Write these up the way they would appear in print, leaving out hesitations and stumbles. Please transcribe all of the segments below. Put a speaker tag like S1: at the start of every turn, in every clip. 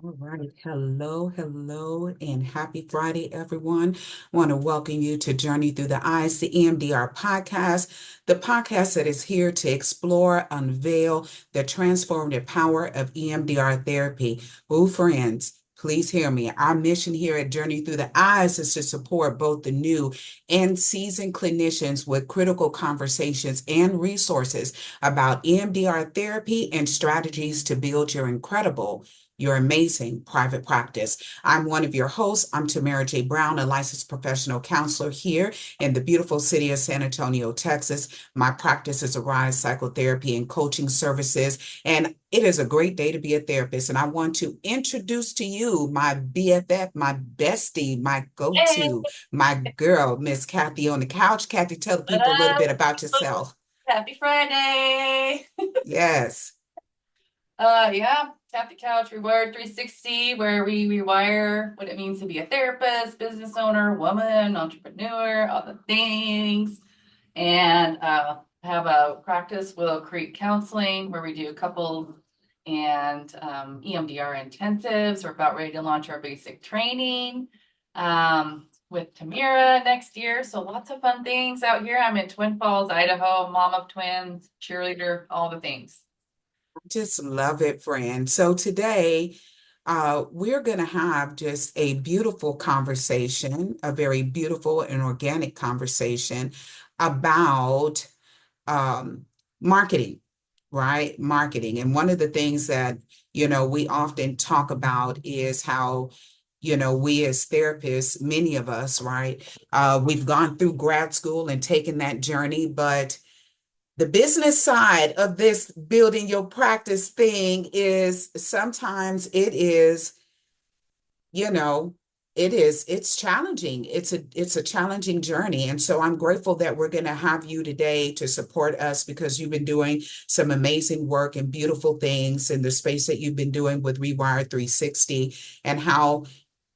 S1: All right. Hello, and happy Friday, everyone. I want to welcome you to Journey Through the Eyes, the EMDR podcast, the podcast that is here to explore, unveil the transformative power of EMDR therapy. Oh, friends, please hear me. Our mission here at Journey Through the Eyes is to support both the new and seasoned clinicians with critical conversations and resources about EMDR therapy and strategies to build your amazing private practice. I'm one of your hosts. I'm Tamera J. Brown, a licensed professional counselor here in the beautiful city of San Antonio, Texas. My practice is Arise Psychotherapy and Coaching Services, and it is a great day to be a therapist. And I want to introduce to you my BFF, my bestie, my
S2: Hey,
S1: go-to, my girl, Miss Kathy on the couch. Kathy, tell the people a little
S2: uh,
S1: bit about yourself.
S2: happy Friday.
S1: Yes.
S2: Yeah, Tap the Couch Rewire 360, where we rewire what it means to be a therapist, business owner, woman, entrepreneur, all the things. And have a practice, Willow Creek Counseling, where we do couples and EMDR intensives. We're about ready to launch our basic training with Tamera next year. So lots of fun things out here. I'm in Twin Falls, Idaho, mom of twins, cheerleader, all the things.
S1: Just love it, friend. So today, we're going to have just a beautiful conversation, a very beautiful and organic conversation about um, marketing, right? Marketing. And one of the things that, we often talk about is how, we as therapists, many of us, right? We've gone through grad school and taken that journey, but the business side of this building your practice thing is sometimes it is, you know, it's challenging. It's a challenging journey. And so I'm grateful that we're going to have you today to support us because you've been doing some amazing work and beautiful things in the space that you've been doing with Rewire 360 and how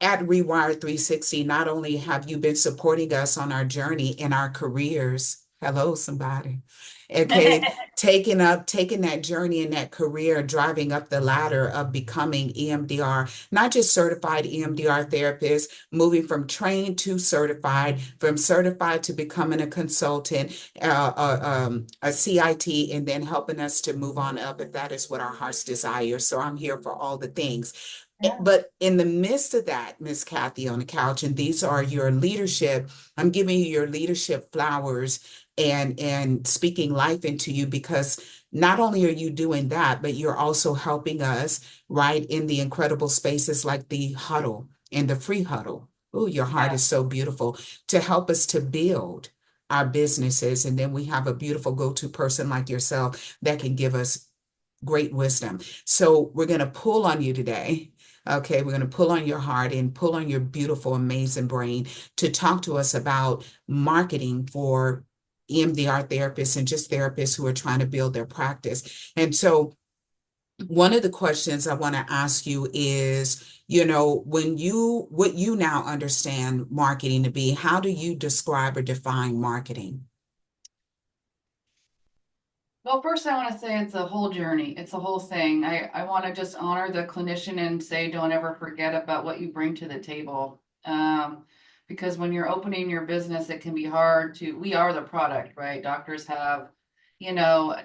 S1: at Rewire 360, not only have you been supporting us on our journey in our careers, hello, somebody. Okay, taking that journey in that career, driving up the ladder of becoming EMDR, not just certified EMDR therapist, moving from trained to certified, from certified to becoming a consultant, a CIT, and then helping us to move on up if that is what our hearts desire. So I'm here for all the things.
S2: Yeah.
S1: But in the midst of that, Miss Kathy on the couch, and these are your leadership, I'm giving you your leadership flowers and speaking life into you because not only are you doing that, but you're also helping us, right, in the incredible spaces like the huddle and the free huddle. Oh, your heart
S2: Yeah.
S1: is so beautiful to help us to build our businesses. And then we have a beautiful go-to person like yourself that can give us great wisdom. So we're going to pull on you today. Okay, we're going to pull on your heart and pull on your beautiful, amazing brain to talk to us about marketing for EMDR therapists and just therapists who are trying to build their practice. And so one of the questions I want to ask you is, what you now understand marketing to be, how do you describe or define marketing?
S2: Well, first, I want to say it's a whole journey. It's a whole thing. I want to just honor the clinician and say, don't ever forget about what you bring to the table. Because when you're opening your business, it can be hard we are the product, right? Doctors have,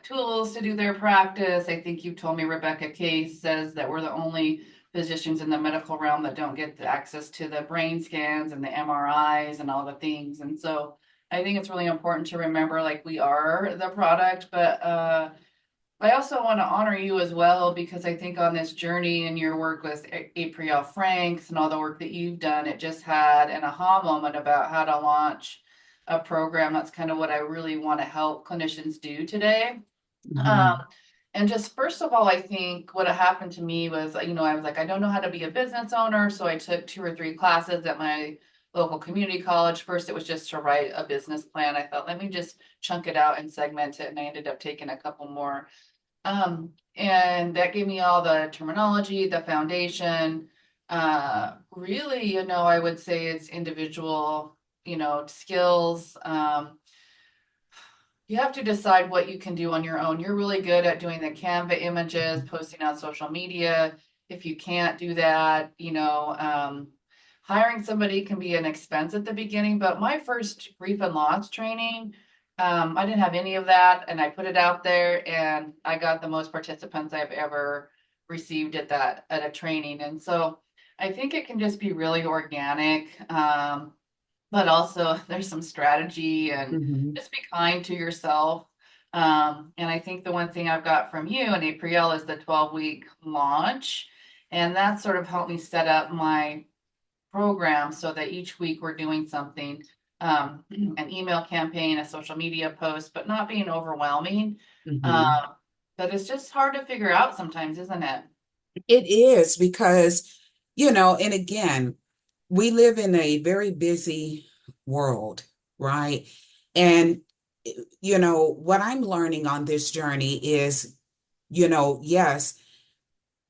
S2: tools to do their practice. I think you told me Rebecca Case says that we're the only physicians in the medical realm that don't get the access to the brain scans and the MRIs and all the things. And so, I think it's really important to remember like we are the product, but I also want to honor you as well because I think on this journey and your work with April Franks and all the work that you've done, it just had an aha moment about how to launch a program. That's kind of what I really want to help clinicians do today. Um,
S1: Mhm.
S2: and just first of all, I think what happened to me was, I was like, I don't know how to be a business owner. So I took 2 or 3 classes at my local community college. First, it was just to write a business plan. I thought, let me just chunk it out and segment it. And I ended up taking a couple more. And that gave me all the terminology, the foundation. Really, I would say it's individual, skills. You have to decide what you can do on your own. You're really good at doing the Canva images, posting on social media. if you can't do that, hiring somebody can be an expense at the beginning. But my first brief and launch training, I didn't have any of that, and I put it out there, and I got the most participants I've ever received at a training. And so I think it can just be really organic. But also there's some strategy and
S1: Hmm.
S2: just be kind to yourself. And I think the one thing I've got from you and April is the 12-week launch. And that sort of helped me set up my program so that each week we're doing something, an email campaign, a social media post, but not being overwhelming.
S1: Hmm.
S2: Um, but it's just hard to figure out sometimes, isn't it?
S1: It is because, and again, we live in a very busy world, right? And, what I'm learning on this journey is, yes,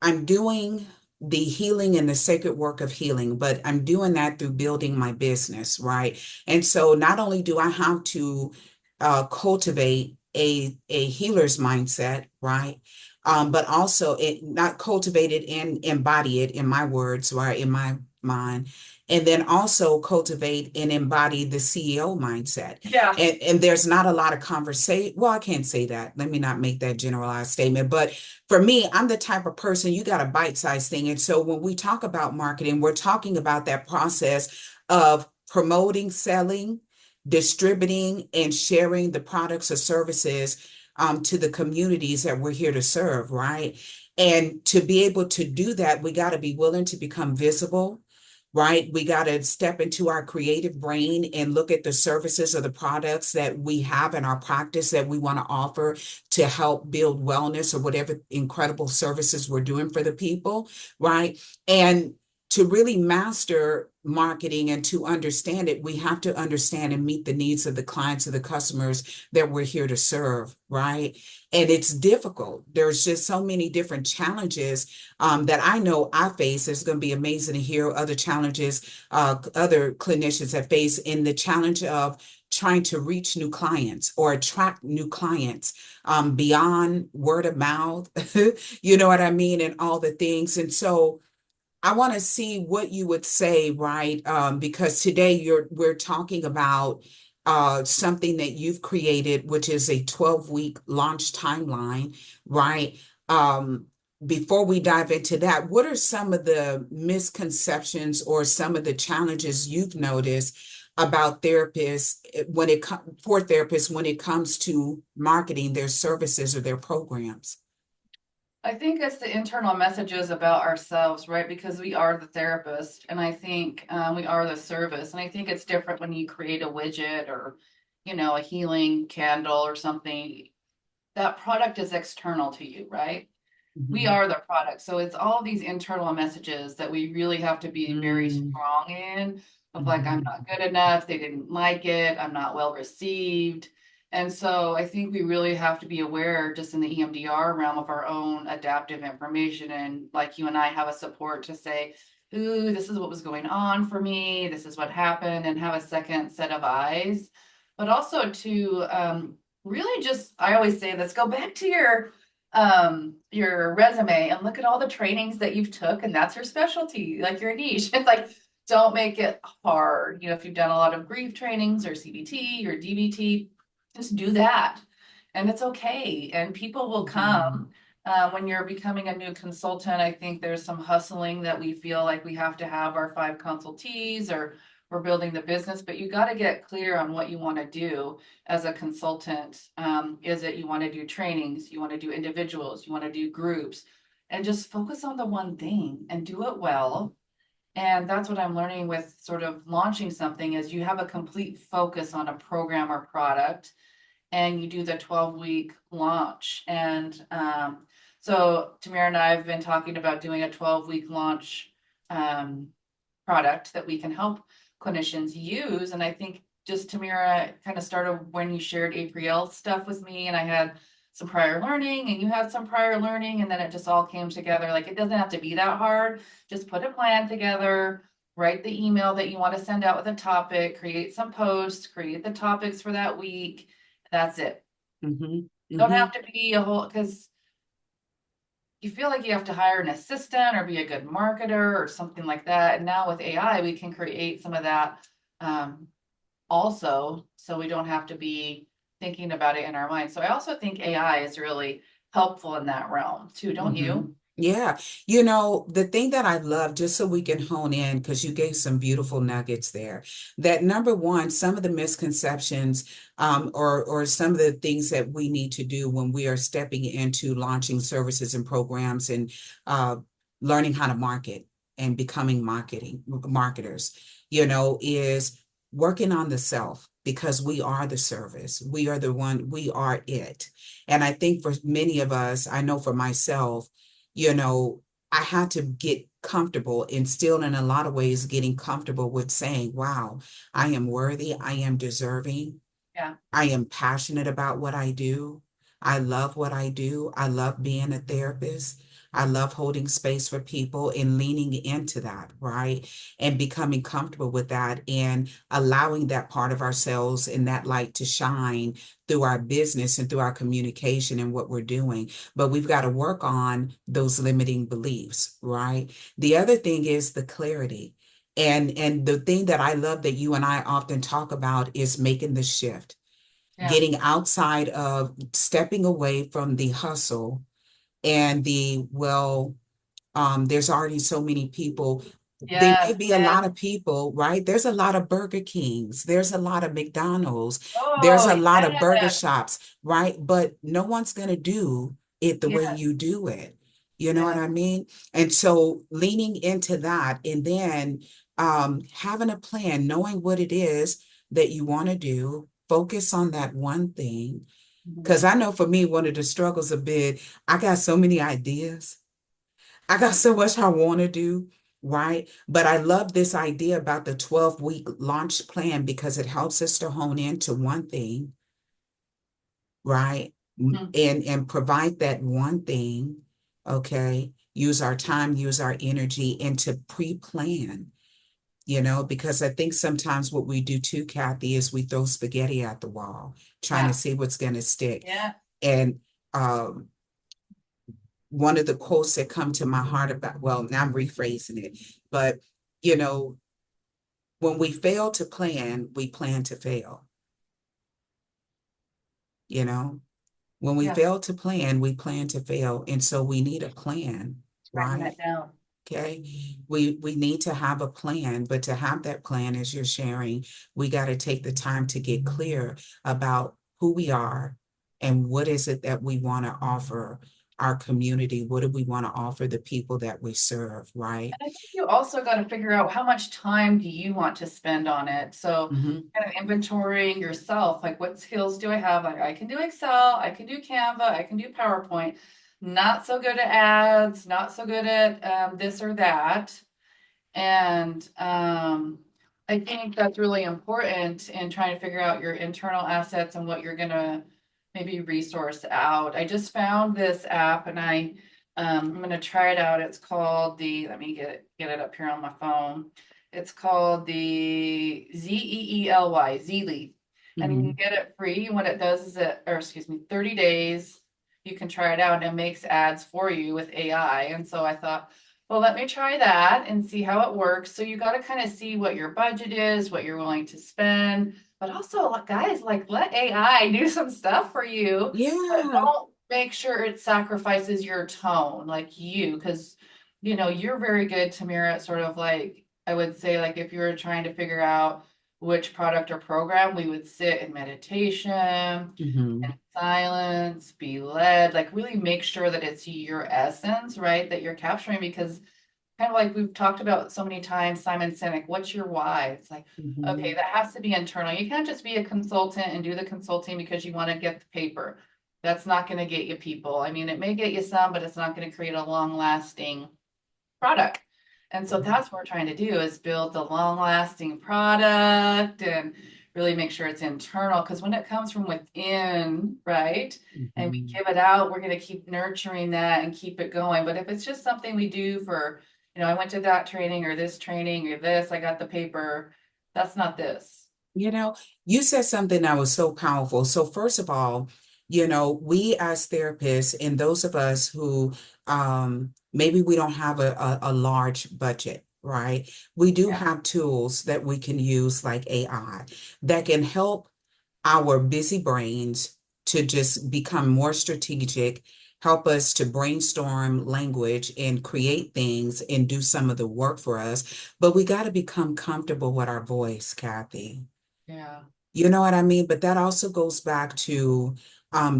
S1: I'm doing the healing and the sacred work of healing, but I'm doing that through building my business, right? And so not only do I have to cultivate a healer's mindset, right? But also it not cultivate it and embody it in my words, right? In my mind. And then also cultivate and embody the CEO mindset.
S2: Yeah.
S1: And there's not a lot of conversation. Well, I can't say that. Let me not make that generalized statement, but for me, I'm the type of person you got a bite-sized thing. And so when we talk about marketing, we're talking about that process of promoting, selling, distributing, and sharing the products or services to the communities that we're here to serve, right? And to be able to do that, we got to be willing to become visible. Right? We got to step into our creative brain and look at the services or the products that we have in our practice that we want to offer to help build wellness or whatever incredible services we're doing for the people, right? And to really master marketing and to understand it, we have to understand and meet the needs of the clients of the customers that we're here to serve, right? And it's difficult. There's just so many different challenges that I know I face. It's going to be amazing to hear other challenges other clinicians have faced in the challenge of trying to reach new clients or attract new clients beyond word of mouth, you know what I mean, and all the things. And so I want to see what you would say, right? Because today we're talking about something that you've created, which is a 12-week launch timeline, right? Um, Before we dive into that, what are some of the misconceptions or some of the challenges you've noticed about therapists for therapists when it comes to marketing their services or their programs?
S2: I think it's the internal messages about ourselves, right? Because we are the therapist, and I think we are the service. And I think it's different when you create a widget or, a healing candle or something. That product is external to you, right? We
S1: Mhm.
S2: are the product. So it's all these internal messages that we really have to be very
S1: Mm,
S2: strong in of like, I'm
S1: mhm,
S2: not good enough, they didn't like it, I'm not well received. And so I think we really have to be aware just in the EMDR realm of our own adaptive information. And like you and I have a support to say, ooh, this is what was going on for me, this is what happened, and have a second set of eyes. But also to really just, I always say, let's go back to your resume and look at all the trainings that you've took, and that's your specialty, like your niche. It's like, don't make it hard. If you've done a lot of grief trainings or CBT or DBT, just do that, and it's okay, and people will
S1: mhm,
S2: come. When you're becoming a new consultant, I think there's some hustling that we feel like we have to have our 5 consultees, or we're building the business, but you got to get clear on what you want to do as a consultant. Is it you want to do trainings, you want to do individuals, you want to do groups, and just focus on the one thing and do it well. And that's what I'm learning with sort of launching something is you have a complete focus on a program or product, and you do the 12-week launch. And so Tamara and I have been talking about doing a 12-week launch um, product that we can help clinicians use. And I think just Tamira kind of started when you shared April stuff with me, and I had some prior learning, and you had some prior learning, and then it just all came together. Like, it doesn't have to be that hard. Just put a plan together, write the email that you want to send out with a topic, create some posts, create the topics for that week. That's it.
S1: mhm,
S2: Don't have
S1: mhm.
S2: to be a whole, because you feel like you have to hire an assistant or be a good marketer or something like that. And now with AI, we can create some of that um, also, so we don't have to be thinking about it in our mind. So I also think AI is really helpful in that realm too, don't
S1: hmm
S2: you?
S1: Yeah. The thing that I love, just so we can hone in, because you gave some beautiful nuggets there, that number one, some of the misconceptions, or some of the things that we need to do when we are stepping into launching services and programs and uh, learning how to market and becoming marketers, is working on the self, because we are the service. We are the one, we are it. And I think for many of us, I know for myself, you know, I had to get comfortable, and still in a lot of ways getting comfortable with saying, wow, I am worthy, I am deserving,
S2: Yeah.
S1: I am passionate about what I do. I love what I do. I love being a therapist. I love holding space for people and leaning into that, right? And becoming comfortable with that and allowing that part of ourselves and that light to shine through our business and through our communication and what we're doing. But we've got to work on those limiting beliefs, right? The other thing is the clarity. And the thing that I love that you and I often talk about is making the shift,
S2: Yeah.
S1: getting outside of, stepping away from the hustle and there's already so many people. There may
S2: Yes.
S1: be a lot of people, right? There's a lot of Burger Kings, there's a lot of McDonald's, there's
S2: Oh,
S1: a lot of burger
S2: yes.
S1: shops, right? But no one's going to do it the way
S2: Yes.
S1: you do it. You know what
S2: Yes.
S1: I mean? And so leaning into that, and then having a plan, knowing what it is that you want to do, focus on that one thing.
S2: Mhm.
S1: Because I know for me, one of the struggles have been, I got so many ideas. I got so much I want to do, right? But I love this idea about the 12-week launch plan, because it helps us to hone into one thing, right?
S2: Mhm.
S1: And provide that one thing, okay? Use our time, use our energy, and to pre-plan, because I think sometimes what we do too, Kathy, is we throw spaghetti at the wall, trying to
S2: Yeah.
S1: see what's going to stick.
S2: Yeah.
S1: And um, one of the quotes that come to my heart about, well, now I'm rephrasing it, but you know, when we fail to plan, we plan to fail, you know? When we
S2: Yeah.
S1: fail to plan, we plan to fail. And so we need a plan,
S2: Just writing
S1: right?
S2: that down.
S1: Okay. We need to have a plan, but to have that plan, as you're sharing, we got to take the time to get clear about who we are and what is it that we want to offer our community. What do we want to offer the people that we serve, right?
S2: I think you also got to figure out how much time do you want to spend on it. So
S1: hmm
S2: kind of inventorying yourself, like what skills do I have? Like I can do Excel, I can do Canva, I can do PowerPoint. Not so good at ads, not so good at this or that. And I think that's really important in trying to figure out your internal assets and what you're gonna maybe resource out. I just found this app and I'm gonna try it out. It's called let me get it up here on my phone. It's called the Zeely, Zeely. And you can
S1: hmm
S2: get it free. What it does is or excuse me, 30 days. You can try it out and it makes ads for you with AI. And so I thought, well, let me try that and see how it works. So you got to kind of see what your budget is, what you're willing to spend, but also, like, guys, like let AI do some stuff for you, but
S1: Yeah.
S2: don't make sure it sacrifices your tone, like you, because you're very good, Tamira, at sort of like I would say, like if you were trying to figure out which product or program, we would sit in meditation
S1: hmm
S2: silence, be led, like really make sure that it's your essence, right? That you're capturing because kind of like we've talked about so many times, Simon Sinek, what's your why? It's like, okay,
S1: hmm
S2: that has to be internal. You can't just be a consultant and do the consulting because you want to get the paper. That's not going to get you people. I mean, it may get you some, but it's not going to create a long lasting product. And so that's what we're trying to do is build the long lasting product and really make sure it's internal. Because when it comes from within, right, and we
S1: hmm
S2: give it out, we're going to keep nurturing that and keep it going. But if it's just something we do for, I went to that training or this training or this, I got the paper, that's not this.
S1: You know, you said something that was so powerful. So first of all, We as therapists and those of us who maybe we don't have a large budget, right? We do
S2: Yeah,
S1: have tools that we can use like AI that can help our busy brains to just become more strategic, help us to brainstorm language and create things and do some of the work for us. But we got to become comfortable with our voice, Kathy.
S2: yeah,
S1: You know what I mean? But that also goes back to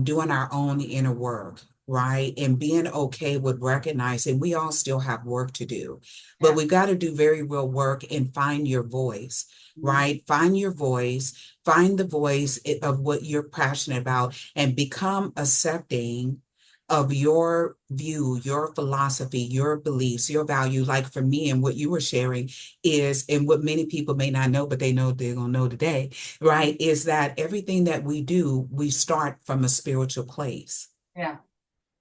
S1: doing our own inner work, right? And being okay with recognizing we all still have work to do, but
S2: yeah.
S1: we got to do very real work and find your voice,
S2: Mhm.
S1: right? Find your voice, find the voice of what you're passionate about, and become accepting of your view, your philosophy, your beliefs, your value. Like for me, and what you were sharing is, and what many people may not know, but they know they're going to know today, right? Is that everything that we do, we start from a spiritual place,
S2: Yeah,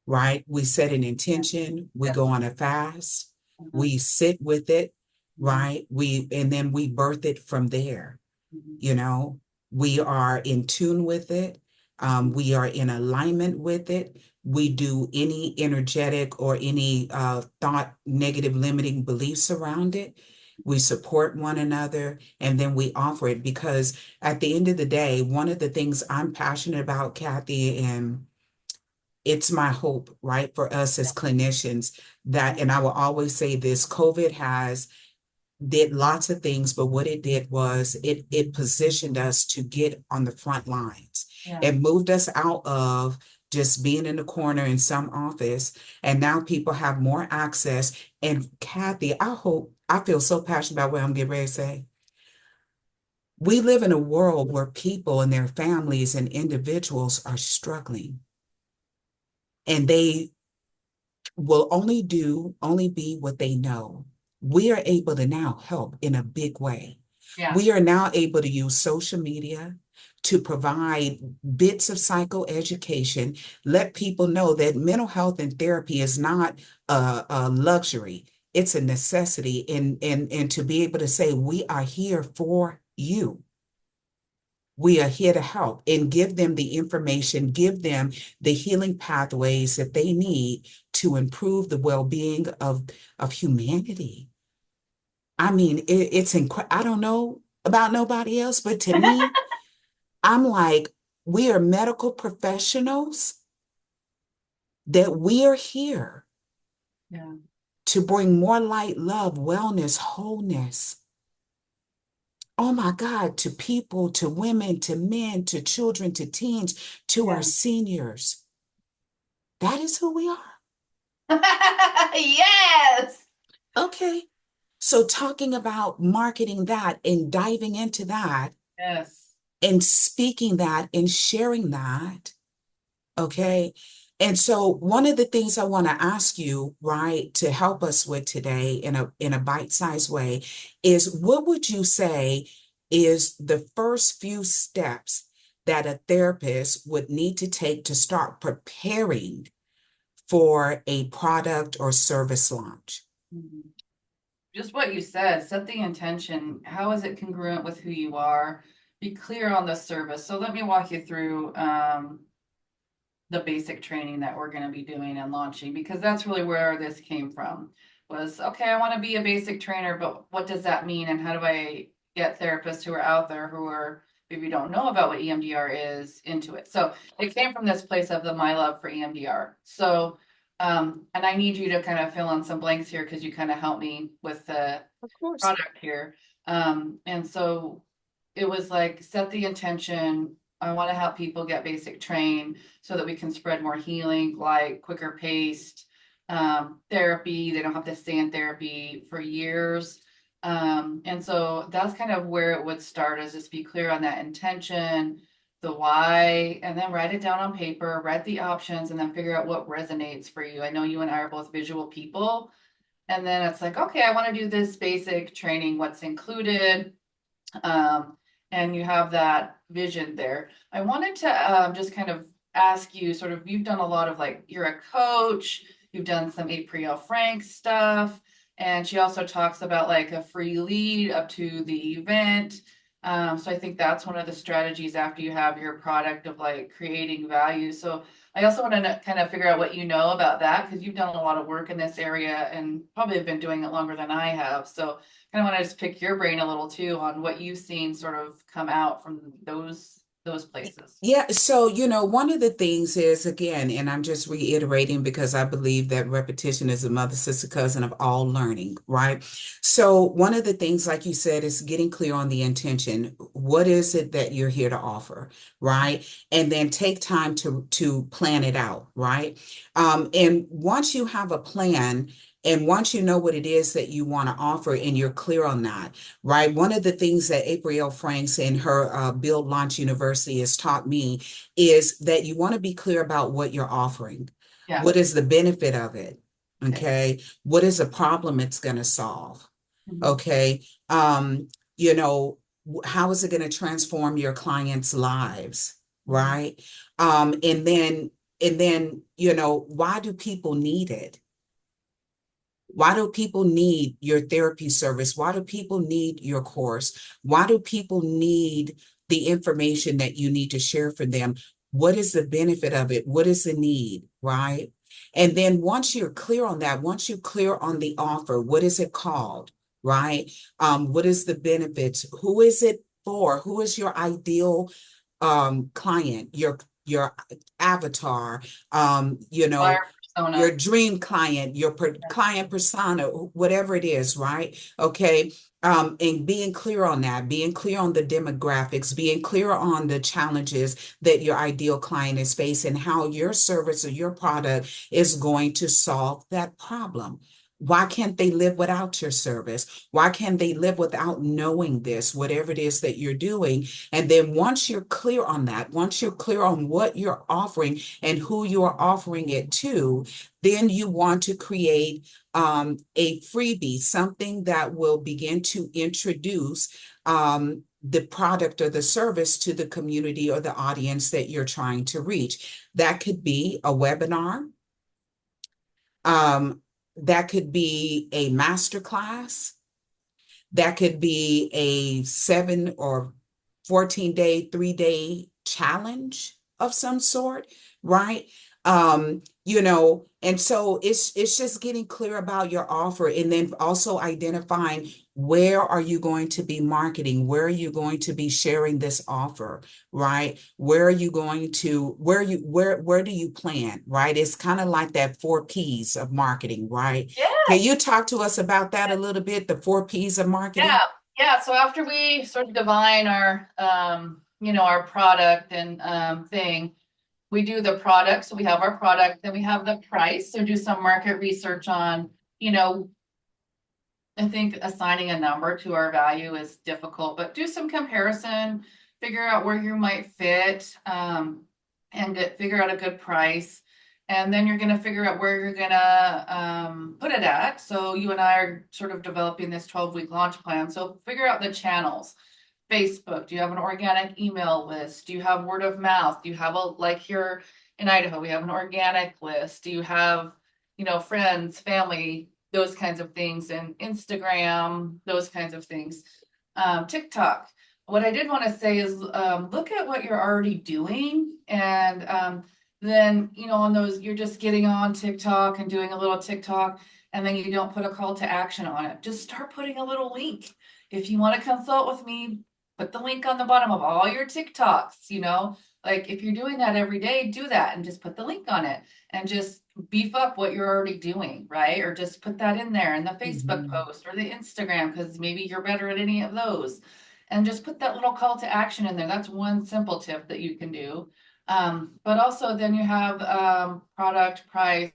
S1: right? We set an
S2: yeah,
S1: intention, we go
S2: yes.
S1: on a fast,
S2: Mhm,
S1: we sit with it,
S2: mhm,
S1: right? And then we birth it from there.
S2: mhm,
S1: you know, we are in tune with it.
S2: mhm.
S1: We are in alignment with it. We do any energetic or any thought negative limiting beliefs around it. We support one another and then we offer it because at the end of the day, one of the things I'm passionate about, Kathy, and it's my hope, right, for us as clinicians that, and I will always say this, COVID has did lots of things, but what it did was it positioned us to get on the front lines.
S2: Yeah.
S1: It moved us out of just being in the corner in some office, and now people have more access. And Kathy, I feel so passionate about what I'm getting ready to say. We live in a world where people and their families and individuals are struggling, and they will only be what they know. We are able to now help in a big way.
S2: Yeah.
S1: We are now able to use social media to provide bits of psychoeducation, let people know that mental health and therapy is not a luxury, it's a necessity. And to be able to say, we are here for you. We are here to help and give them the information, give them the healing pathways that they need to improve the well-being of humanity. I mean, it's incredible. I don't know about nobody else, but to me, I'm like, we are medical professionals that we are here
S2: Yeah.
S1: to bring more light, love, wellness, wholeness. Oh my God, to people, to women, to men, to children, to teens, to our
S2: Yeah.
S1: seniors. That is who we are.
S2: Yes.
S1: Okay. So talking about marketing that and diving into that
S2: Yes.
S1: and speaking that and sharing that. Okay. And so one of the things I want to ask you, right, to help us with today in a bite-sized way is what would you say is the first few steps that a therapist would need to take to start preparing for a product or service launch?
S2: Mhm. Just what you said, set the intention. How is it congruent with who you are? Be clear on the service. So let me walk you through the basic training that we're going to be doing and launching because that's really where this came from was okay, I want to be a basic trainer, but what does that mean and how do I get therapists who are out there who are maybe don't know about what EMDR is into it. So it came from this place of the my love for EMDR. So and I need you to kind of fill in some blanks here because you kind of help me with the
S1: Of course.
S2: product here. And so it was like set the intention. I want to help people get basic train so that we can spread more healing, like quicker paced therapy. They don't have to stay in therapy for years. And so that's kind of where it would start is just be clear on that intention, the why, and then write it down on paper, write the options, and then figure out what resonates for you. I know you and I are both visual people. And then it's like, okay, I want to do this basic training, what's included. Um, and you have that vision there. I wanted to just kind of ask you sort of, you've done a lot of like, you're a coach, you've done some April Frank stuff. And she also talks about like a free lead up to the event. So I think that's one of the strategies after you have your product of like creating value. So I also want to kind of figure out what you know about that because you've done a lot of work in this area and probably have been doing it longer than I have. So kind of want to just pick your brain a little too on what you've seen sort of come out from those places.
S1: Yeah, so one of the things is again, and I'm just reiterating because I believe that repetition is a mother, sister, cousin of all learning, right? So one of the things, like you said, is getting clear on the intention. What is it that you're here to offer, right? And then take time to plan it out, right? And once you have a plan, and once you know what it is that you want to offer, and you're clear on that, right? One of the things that April Franks in her Build Launch University has taught me is that you want to be clear about what you're offering.
S2: Yeah.
S1: What is the benefit of it?
S2: Okay.
S1: Okay. What is the problem it's going to solve?
S2: Mhm.
S1: Okay. You know, how is it going to transform your clients' lives?
S2: Mhm.
S1: Right. And then, why do people need it? Why do people need your therapy service? Why do people need your course? Why do people need the information that you need to share for them? What is the benefit of it? What is the need, right? And then once you're clear on that, once you're clear on the offer, what is it called, right? What is the benefits? Who is it for? Who is your ideal client, your avatar,
S2: Buyer
S1: your
S2: persona.
S1: dream client, your client persona, whatever it is, right? Okay. And being clear on that, being clear on the demographics, being clear on the challenges that your ideal client is facing, how your service or your product is going to solve that problem. Why can't they live without your service? Why can't they live without knowing this, whatever it is that you're doing? And then once you're clear on that, once you're clear on what you're offering and who you're offering it to, then you want to create a freebie, something that will begin to introduce the product or the service to the community or the audience that you're trying to reach. That could be a webinar. Um, that could be a masterclass. That could be a 7 or 14 day, 3 day challenge of some sort, right? And so it's just getting clear about your offer and then also identifying where are you going to be marketing, where are you going to be sharing this offer, right? Where are you going to where do you plan, right? It's kind of like that 4 P's of marketing, right? Can you talk to us about that a little bit, the 4 P's of marketing?
S2: Yeah, yeah. So after we sort of define our, our product and thing, we do the product. So we have our product, then we have the price. So do some market research on, you know, I think assigning a number to our value is difficult, but do some comparison, figure out where you might fit, and figure out a good price. And then you're going to figure out where you're going to put it at. So you and I are sort of developing this 12-week launch plan. So figure out the channels. Facebook, do you have an organic email list? Do you have word of mouth? Do you have like here in Idaho, we have an organic list. Do you have, friends, family, those kinds of things, and Instagram, those kinds of things. TikTok. What I did want to say is look at what you're already doing and then, on those, you're just getting on TikTok and doing a little TikTok and then you don't put a call to action on it. Just start putting a little link. If you want to consult with me, put the link on the bottom of all your TikToks. Like if you're doing that every day, do that and just put the link on it and just beef up what you're already doing, right? Or just put that in there in the Facebook
S1: Mhm.
S2: post or the Instagram because maybe you're better at any of those. And just put that little call to action in there. That's one simple tip that you can do. But also then you have product, price,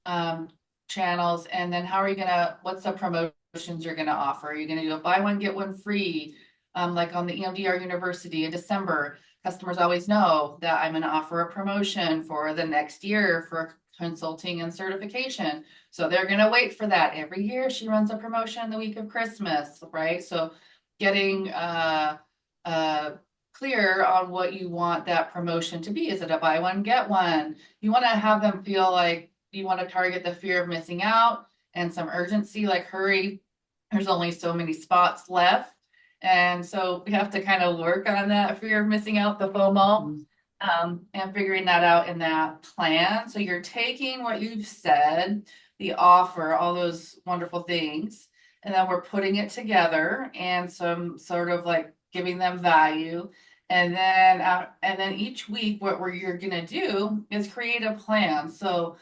S2: um, channels, and then how are you gonna, what's the promotions you're gonna offer? Are you gonna do a buy one, get one free? Like on the EMDR University in December, customers always know that I'm gonna offer a promotion for the next year for consulting and certification. So they're gonna wait for that. Every year she runs a promotion the week of Christmas, right? So getting uh clear on what you want that promotion to be. Is it a buy one, get one? You want to have them feel like you want to target the fear of missing out and some urgency, like hurry. There's only so many spots left. And so we have to kind of work on that fear of missing out, the FOMO,
S1: Mhm.
S2: and figuring that out in that plan. So you're taking what you've said, the offer, all those wonderful things, and then we're putting it together and some sort of like giving them value. And then each week, you're gonna do is create a plan. So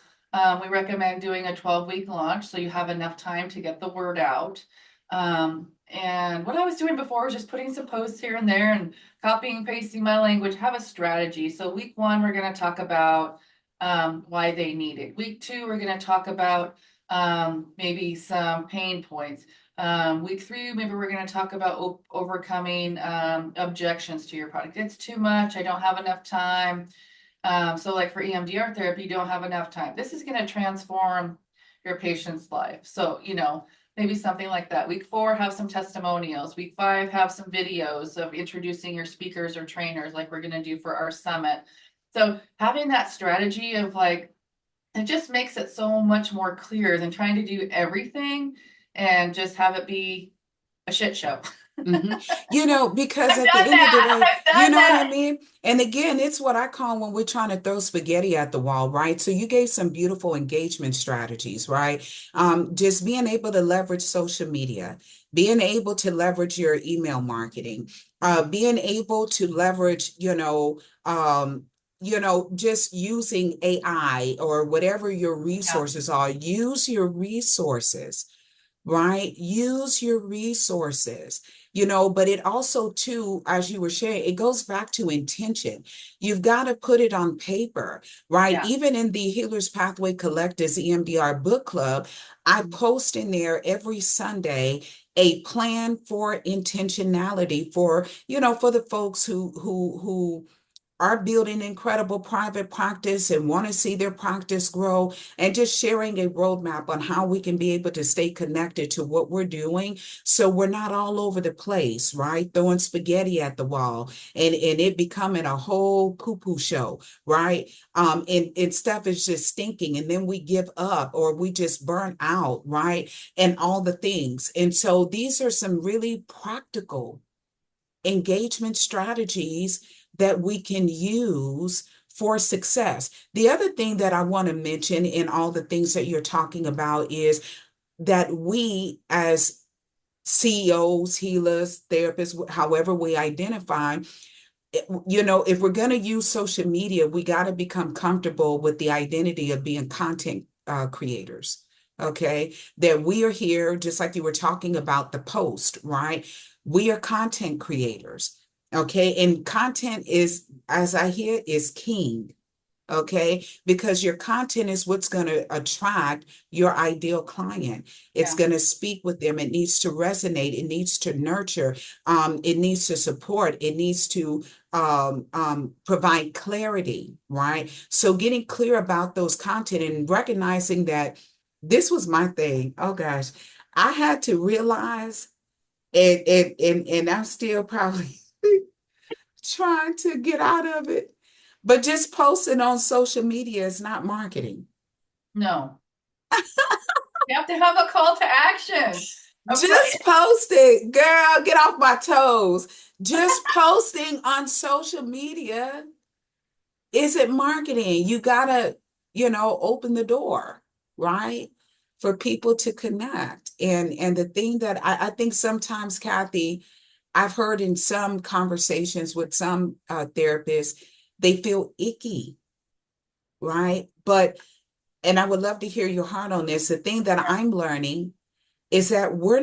S2: we recommend doing a 12-week launch so you have enough time to get the word out. And what I was doing before was just putting some posts here and there and copying and pasting my language, have a strategy. So week one, we're going to talk about why they need it. Week two, we're going to talk about maybe some pain points. Week three, maybe we're going to talk about overcoming objections to your product. It's too much. I don't have enough time. So like for EMDR therapy, you don't have enough time. This is going to transform your patient's life. So, maybe something like that. Week four, have some testimonials. Week five, have some videos of introducing your speakers or trainers, like we're going to do for our summit. So having that strategy of like, it just makes it so much more clear than trying to do everything and just have it be a shit show.
S1: Mhm. Because
S2: I've
S1: at the
S2: done
S1: end of the
S2: that.
S1: day,
S2: I've
S1: you
S2: done
S1: know what I
S2: that.
S1: mean? And again, it's what I call when we're trying to throw spaghetti at the wall, right? So you gave some beautiful engagement strategies, right? Just being able to leverage social media, being able to leverage your email marketing, being able to leverage, just using AI or whatever your
S2: Yeah,
S1: resources are, use your resources, right? Use your resources, but it also, too, as you were sharing, it goes back to intention. You've got to put it on paper, right?
S2: yeah.
S1: Even in the Healers Pathway Collective's EMDR book club, I
S2: Mhm.
S1: post in there every Sunday a plan for intentionality for the folks who are building incredible private practice and want to see their practice grow, and just sharing a roadmap on how we can be able to stay connected to what we're doing so we're not all over the place, right? Throwing spaghetti at the wall and it becoming a whole poo-poo show, right? And stuff is just stinking and then we give up or we just burn out, right? And all the things. And so these are some really practical engagement strategies that we can use for success. The other thing that I want to mention in all the things that you're talking about is that we, as CEOs, healers, therapists, however we identify, if we're going to use social media, we got to become comfortable with the identity of being content creators. Okay. That we are here, just like you were talking about the post, right? We are content creators. Okay. And content is, as I hear, is king. Okay, because your content is what's going to attract your ideal client. It's
S2: Yeah,
S1: going to speak with them. It needs to resonate. It needs to nurture. It needs to support. It needs to provide clarity, right? So getting clear about those content and recognizing that this was my thing. Oh gosh, I had to realize, and I'm still probably trying to get out of it. But just posting on social media is not marketing.
S2: no. You have to have a call to action.
S1: Just post it, girl, get off my toes. Just posting on social media isn't marketing. You gotta, open the door, right? For people to connect. And the thing that I think sometimes, Kathy, I've heard in some conversations with some therapists, they feel icky, right? And I would love to hear your heart on this. The thing that I'm learning is that we're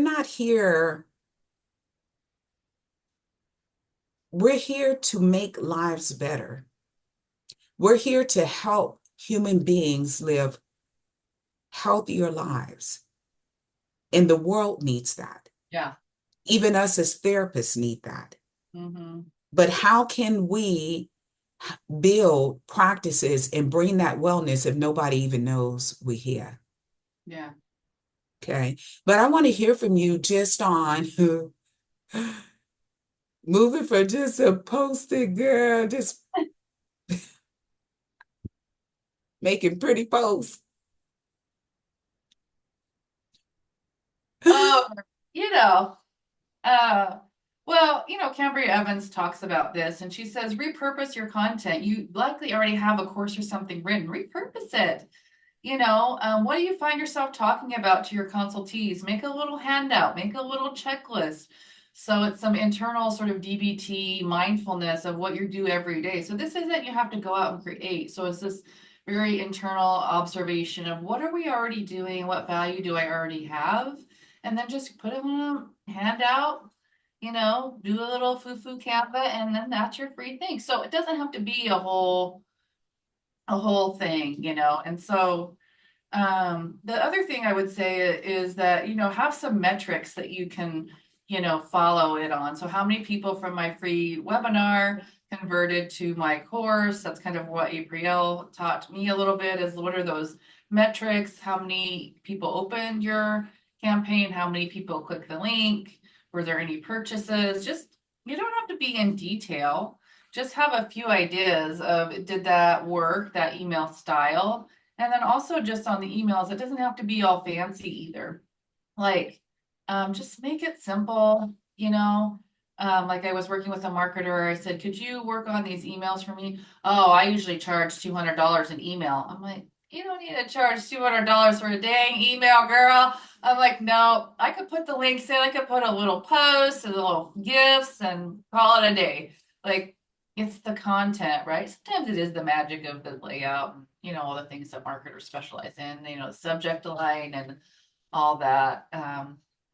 S1: here to make lives better. We're here to help human beings live healthier lives. And the world needs that.
S2: Yeah.
S1: Even us as therapists need that.
S2: Hmm.
S1: But how can we build practices and bring that wellness if nobody even knows we're here?
S2: Yeah.
S1: Okay. But I want to hear from you just on moving from just a posted girl, just making pretty posts.
S2: Oh, you know, uh, Well, Cambria Evans talks about this and she says, repurpose your content. You likely already have a course or something written, repurpose it. What do you find yourself talking about to your consultees? Make a little handout, make a little checklist. So it's some internal sort of DBT mindfulness of what you do every day. So this isn't you have to go out and create. So it's this very internal observation of what are we already doing? What value do I already have? And then just put it in a handout, do a little foo-foo Canva, and then that's your free thing. So it doesn't have to be a whole thing, And so the other thing I would say is that, have some metrics that you can, follow it on. So how many people from my free webinar converted to my course? That's kind of what April taught me a little bit is what are those metrics? How many people opened your campaign? How many people clicked the link? Were there any purchases? Just, you don't have to be in detail. Just have a few ideas of did that work, that email style? And then also just on the emails, it doesn't have to be all fancy either. Like, just make it simple, Like I was working with a marketer, I said, could you work on these emails for me? Oh, I usually charge $200 an email. I'm like, you don't need to charge $200 for a dang email, girl. I'm like, no, I could put the links in, I could put a little post and little gifts and call it a day. Like, it's the content, right? Sometimes it is the magic of the layout, all the things that marketers specialize in, subject line and all that.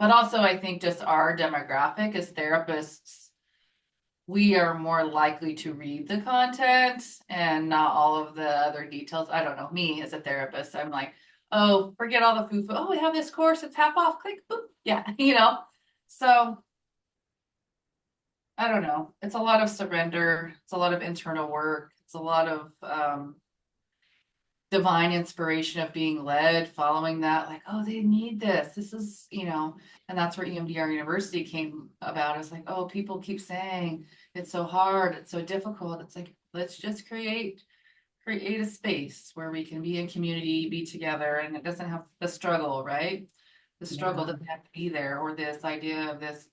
S2: But also, I think just our demographic as therapists, we are more likely to read the content and not all of the other details. I don't know, me as a therapist, I'm like, oh, forget all the foo-foo. Oh, we have this course, it's half off. Click, boop. Yeah, So I don't know. It's a lot of surrender. It's a lot of internal work. It's a lot of divine inspiration of being led, following that, like, oh, they need this. This is, and that's where EMDR University came about. It's like, oh, people keep saying it's so hard, it's so difficult. It's like, let's just create a space where we can be in community, be together, and it doesn't have the struggle, right? The struggle
S1: Yeah.
S2: doesn't have to be there, or this idea of this.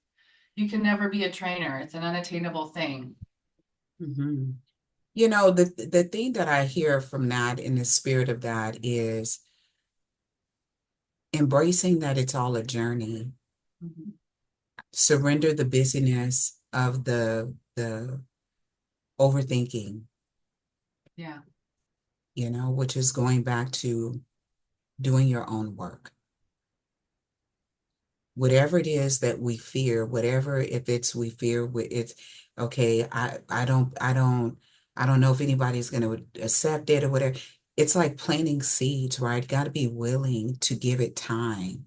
S2: You can never be a trainer. It's an unattainable thing.
S1: Hmm. The thing that I hear from that in the spirit of that is embracing that it's all a journey.
S2: Mhm.
S1: Surrender the busyness of the overthinking,
S2: Yeah.
S1: which is going back to doing your own work. Whatever it is that we fear, whatever if it's we fear it's okay, I don't know if anybody's going to accept it or whatever. It's like planting seeds, right? Got to be willing to give it time,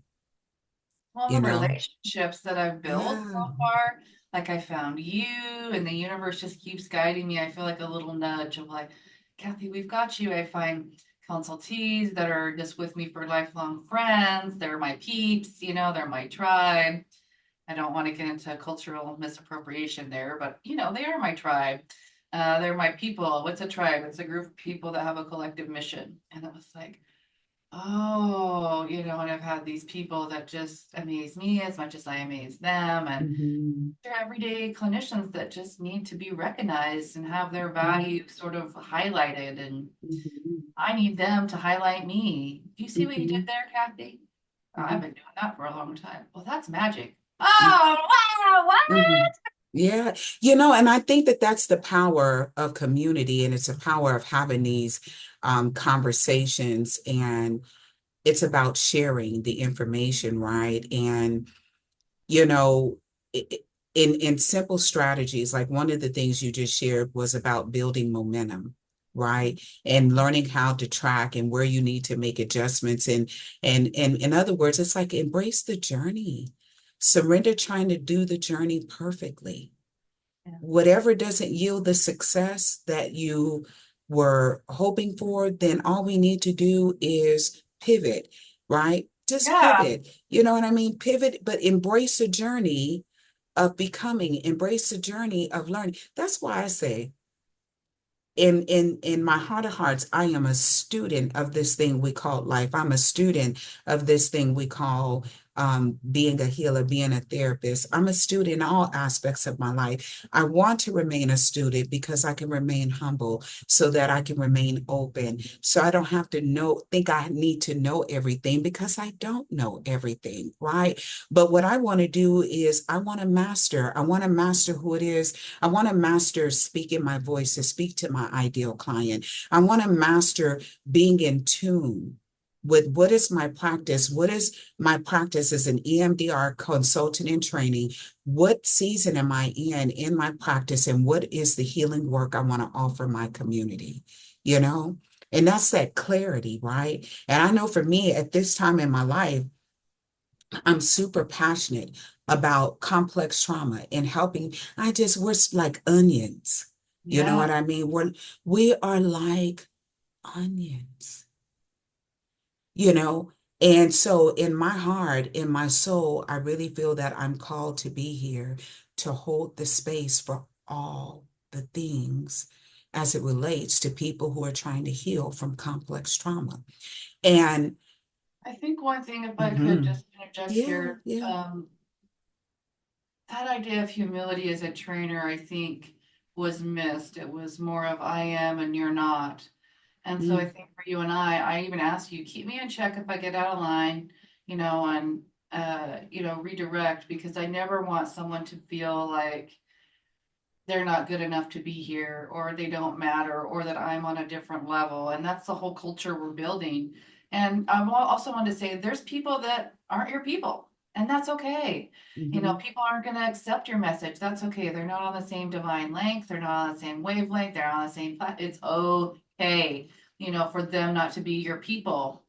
S2: Well,
S1: you
S2: the
S1: know?
S2: relationships that I've built
S1: Yeah.
S2: so far, like I found you, and the universe just keeps guiding me. I feel like a little nudge of like, Kathy, we've got you. I find consultees that are just with me for lifelong friends. They're my peeps, they're my tribe. I don't want to get into cultural misappropriation there, but they are my tribe. They're my people. What's a tribe? It's a group of people that have a collective mission. And it was like, oh, and I've had these people that just amaze me as much as I amaze them. And
S1: Mhm.
S2: they're everyday clinicians that just need to be recognized and have their value sort of highlighted. And
S1: Mhm.
S2: I need them to highlight me. Do you see what you did
S1: Mhm.
S2: there, Kathy? I've
S1: Mhm.
S2: been doing that for a long time. Well, that's magic. Oh, wow, what?
S1: Mhm. Yeah, and I think that that's the power of community, and it's a power of having these conversations, and it's about sharing the information, right? And you know, i- in simple strategies, like one of the things you just shared was about building momentum, right? And learning how to track and where you need to make adjustments. And in other words, it's like embrace the journey. Surrender trying to do the journey perfectly.
S2: Yeah.
S1: Whatever doesn't yield the success that you were hoping for, then all we need to do is pivot, right? Just
S2: Yeah.
S1: pivot. You know what I mean? Pivot, but embrace the journey of becoming, embrace the journey of learning. That's why I say, in my heart of hearts, I am a student of this thing we call life. I'm a student of this thing we call being a healer, being a therapist. I'm a student in all aspects of my life. I want to remain a student because I can remain humble so that I can remain open. So I don't have to think I need to know everything because I don't know everything, right? But what I want to do is I want to master. I want to master who it is. I want to master speaking my voice to speak to my ideal client. I want to master being in tune with what is my practice? What is my practice as an EMDR consultant in training? What season am I in my practice? And what is the healing work I want to offer my community? You know? And that's that clarity, right? And I know for me at this time in my life, I'm super passionate about complex trauma and helping. We're like onions. You know
S2: Yeah.
S1: what I mean? We are like onions, you know? And so in my heart, in my soul, I really feel that I'm called to be here to hold the space for all the things as it relates to people who are trying to heal from complex trauma. And
S2: I think one thing, if I could
S1: mhm,
S2: just interject
S1: yeah,
S2: here,
S1: yeah.
S2: that idea of humility as a trainer, I think, was missed. It was more of I am and you're not. And so I
S1: Mm,
S2: think for you and I even ask you, keep me in check if I get out of line, and redirect, because I never want someone to feel like they're not good enough to be here, or they don't matter, or that I'm on a different level. And that's the whole culture we're building. And I also want to say there's people that aren't your people, and that's okay.
S1: mhm,
S2: People aren't going to accept your message. That's okay. They're not on the same divine length. They're not on the same wavelength. They're on the same It's okay, for them not to be your people.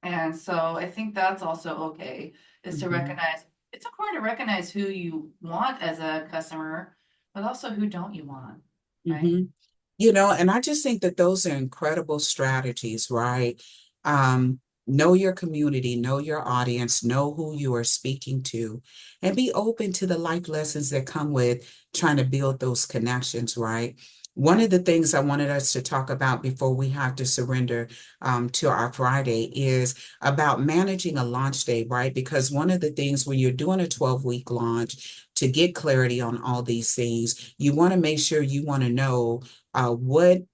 S2: And so I think that's also okay, is to
S1: mhm,
S2: recognize it's important to recognize who you want as a customer, but also who don't you want, right?
S1: mhm. And I just think that those are incredible strategies, right? Know your community, know your audience, know who you are speaking to, and be open to the life lessons that come with trying to build those connections, right? One
S2: Yeah.
S1: of the things I wanted us to talk about before we have to surrender to our Friday is about managing a launch day, right? Because one of the things when you're doing a 12-week launch, to get clarity on all these things, you want to make sure you want to know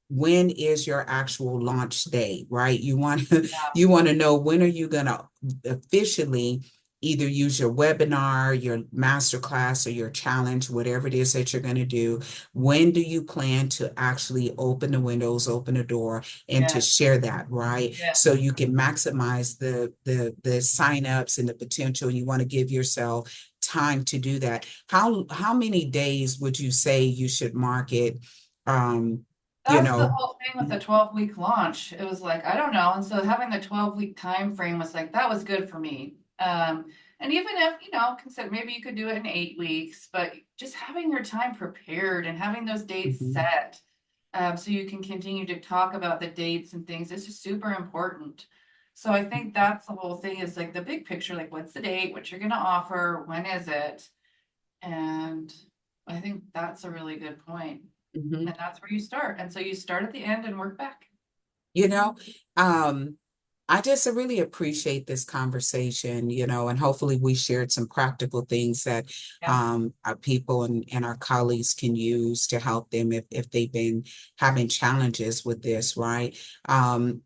S1: when is your actual launch day, right? You want to
S2: Yeah.
S1: you want to know when are you going to officially either use your webinar, your masterclass, or your challenge, whatever it is that you're going to do. When do you plan to actually open the windows, open the door, and to
S2: Yeah.
S1: share that, right?
S2: Yeah.
S1: So you can maximize the signups and the potential. You want to give yourself time to do that. How many days would you say you should market? um, you
S2: That's the
S1: know,
S2: whole thing with the 12-week launch. It was like, I don't know. And so having the 12-week time frame was like, that was good for me. And even if, consider maybe you could do it in 8 weeks, but just having your time prepared and having those dates
S1: mhm,
S2: set, so you can continue to talk about the dates and things, is just super important. So I think that's the whole thing, is like the big picture, like what's the date, what you're going to offer, when is it? And I think that's a really good point.
S1: mhm.
S2: And that's where you start. And so you start at the end and work back.
S1: You know, um, I just really appreciate this conversation, and hopefully we shared some practical things that
S2: Yeah.
S1: our people and our colleagues can use to help them if they've been having challenges with this, right?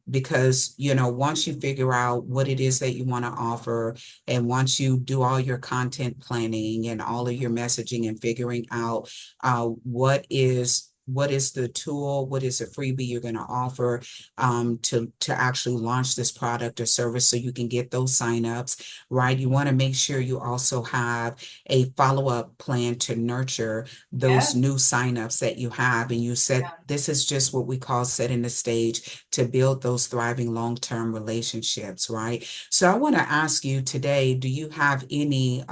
S1: Because, once you figure out what it is that you want to offer, and once you do all your content planning and all of your messaging and figuring out what is the tool, what is the freebie you're going to offer, to actually launch this product or service so you can get those signups, right? You want to make sure you also have a follow-up plan to nurture those
S2: Yes.
S1: new signups that you have. And you said
S2: Yeah.
S1: this is just what we call setting the stage to build those thriving long-term relationships, right? So I want to ask you today, do you have any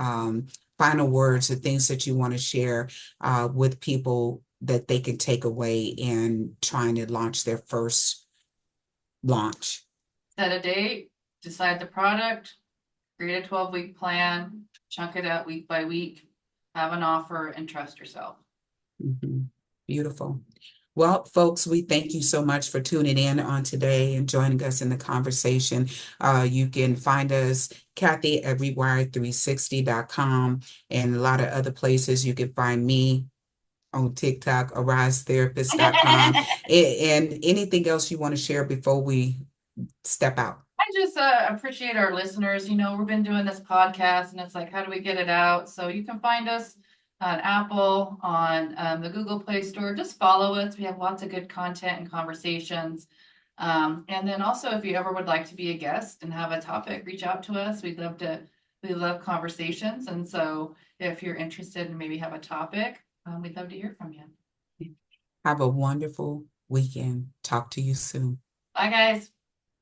S1: final words or things that you want to share with people that they can take away in trying to launch their first launch?
S2: Set a date, decide the product, create a 12-week plan, chunk it out week by week, have an offer, and trust yourself.
S1: Mhm. Beautiful. Well, folks, we thank you so much for tuning in on today and joining us in the conversation. You can find us, Kathy, at rewired360.com and a lot of other places. You can find me on TikTok, arisetherapist.com, and anything else you want to share before we step out.
S2: I just appreciate our listeners. We've been doing this podcast, and it's like, how do we get it out? So you can find us on Apple, on the Google Play Store. Just follow us. We have lots of good content and conversations. And then also, if you ever would like to be a guest and have a topic, reach out to us. We love conversations. And so if you're interested and maybe have a topic, we'd love to hear from you.
S1: Have a wonderful weekend. Talk to you soon.
S2: Bye, guys.